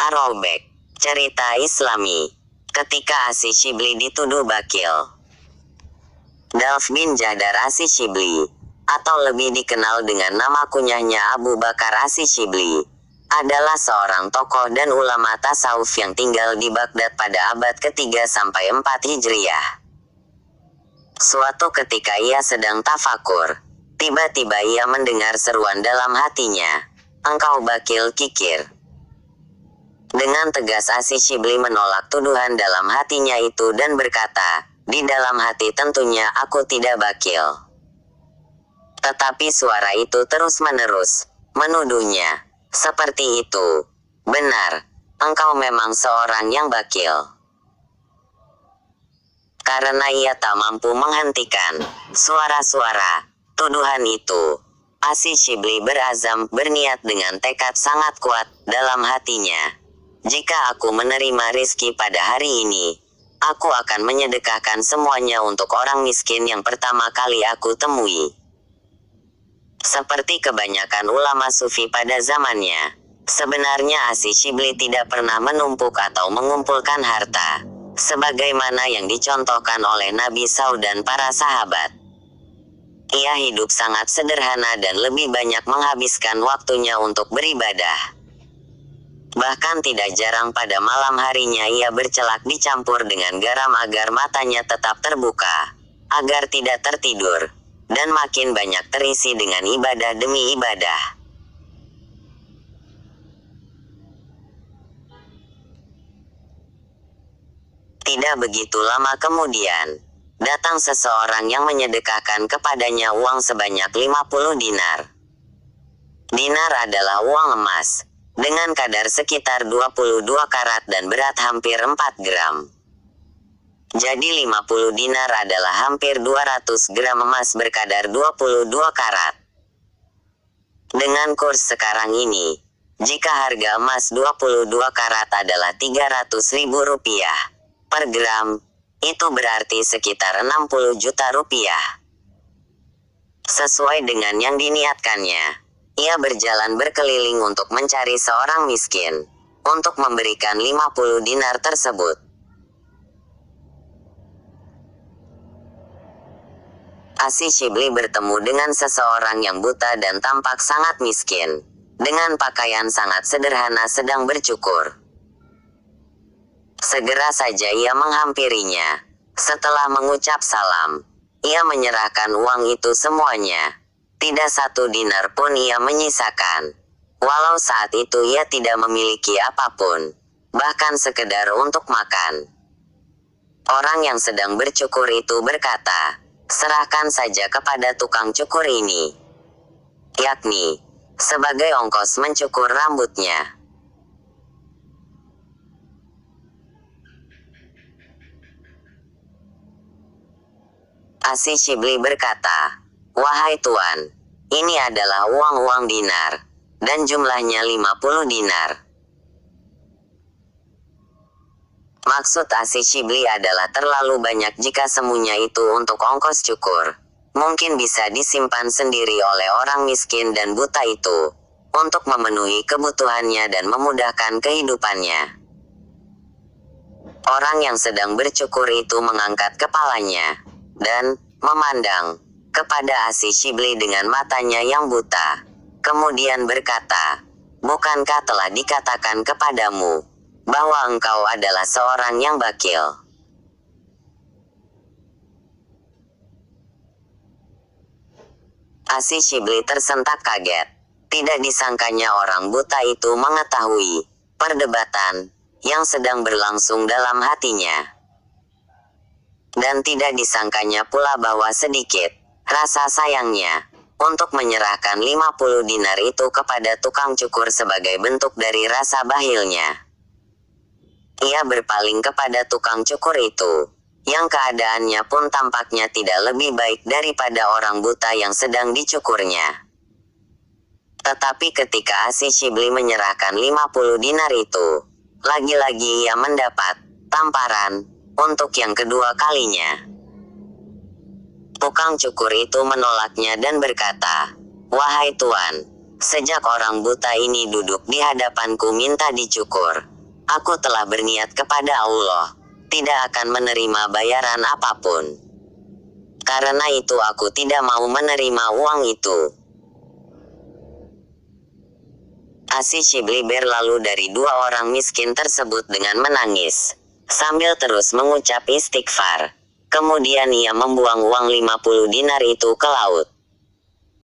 Arobek. Cerita Islami. Ketika Asy-Shibli dituduh bakil. Dalf bin Jahdar Asy-Shibli, atau lebih dikenal dengan nama kunyahnya Abu Bakar Asy-Shibli, adalah seorang tokoh dan ulama tasawuf yang tinggal di Baghdad pada abad ke-3 sampai 4 Hijriah. Suatu ketika ia sedang tafakur, tiba-tiba ia mendengar seruan dalam hatinya, "Engkau bakil kikir." Dengan tegas Asy-Shibli menolak tuduhan dalam hatinya itu dan berkata, "Di dalam hati tentunya aku tidak bakil." Tetapi suara itu terus-menerus menuduhnya, "Seperti itu. Benar, engkau memang seorang yang bakil." Karena ia tak mampu menghentikan suara-suara tuduhan itu, Asy-Shibli berazam, berniat dengan tekad sangat kuat dalam hatinya, "Jika aku menerima rizki pada hari ini, aku akan menyedekahkan semuanya untuk orang miskin yang pertama kali aku temui." Seperti kebanyakan ulama sufi pada zamannya, sebenarnya Asy-Shibli tidak pernah menumpuk atau mengumpulkan harta, sebagaimana yang dicontohkan oleh Nabi SAW dan para sahabat. Ia hidup sangat sederhana dan lebih banyak menghabiskan waktunya untuk beribadah. Bahkan tidak jarang pada malam harinya ia bercelak dicampur dengan garam agar matanya tetap terbuka, agar tidak tertidur, dan makin banyak terisi dengan ibadah demi ibadah. Tidak begitu lama kemudian, datang seseorang yang menyedekahkan kepadanya uang sebanyak 50 dinar. Dinar adalah uang emas, dengan kadar sekitar 22 karat dan berat hampir 4 gram. Jadi 50 dinar adalah hampir 200 gram emas berkadar 22 karat. Dengan kurs sekarang ini, jika harga emas 22 karat adalah 300.000 rupiah per gram, itu berarti sekitar 60 juta rupiah. Sesuai dengan yang diniatkannya, ia berjalan berkeliling untuk mencari seorang miskin, untuk memberikan 50 dinar tersebut. Asy-Shibli bertemu dengan seseorang yang buta dan tampak sangat miskin, dengan pakaian sangat sederhana sedang bercukur. Segera saja ia menghampirinya. Setelah mengucap salam, ia menyerahkan uang itu semuanya. Tidak satu dinar pun ia menyisakan. Walau saat itu ia tidak memiliki apapun, bahkan sekedar untuk makan. Orang yang sedang bercukur itu berkata, "Serahkan saja kepada tukang cukur ini." Yakni, sebagai ongkos mencukur rambutnya. Asy-Shibli berkata, "Wahai Tuan, ini adalah uang-uang dinar, dan jumlahnya 50 dinar." Maksud Asy-Shibli adalah terlalu banyak jika semuanya itu untuk ongkos cukur. Mungkin bisa disimpan sendiri oleh orang miskin dan buta itu, untuk memenuhi kebutuhannya dan memudahkan kehidupannya. Orang yang sedang bercukur itu mengangkat kepalanya, dan memandang kepada Asy-Shibli dengan matanya yang buta. Kemudian berkata, "Bukankah telah dikatakan kepadamu, bahwa engkau adalah seorang yang bakil?" Asy-Shibli tersentak kaget. Tidak disangkanya orang buta itu mengetahui perdebatan yang sedang berlangsung dalam hatinya. Dan tidak disangkanya pula bahwa sedikit rasa sayangnya untuk menyerahkan 50 dinar itu kepada tukang cukur sebagai bentuk dari rasa bahilnya. Ia berpaling kepada tukang cukur itu, yang keadaannya pun tampaknya tidak lebih baik daripada orang buta yang sedang dicukurnya. Tetapi ketika Asy-Shibli menyerahkan 50 dinar itu, lagi-lagi ia mendapat tamparan untuk yang kedua kalinya. Tukang cukur itu menolaknya dan berkata, "Wahai Tuan, sejak orang buta ini duduk di hadapanku minta dicukur, Aku telah berniat kepada Allah, tidak akan menerima bayaran apapun. Karena itu aku tidak mau menerima uang itu. Asi Shibli berlalu dari dua orang miskin tersebut dengan menangis, sambil terus mengucap istighfar. Kemudian ia membuang uang 50 dinar itu ke laut.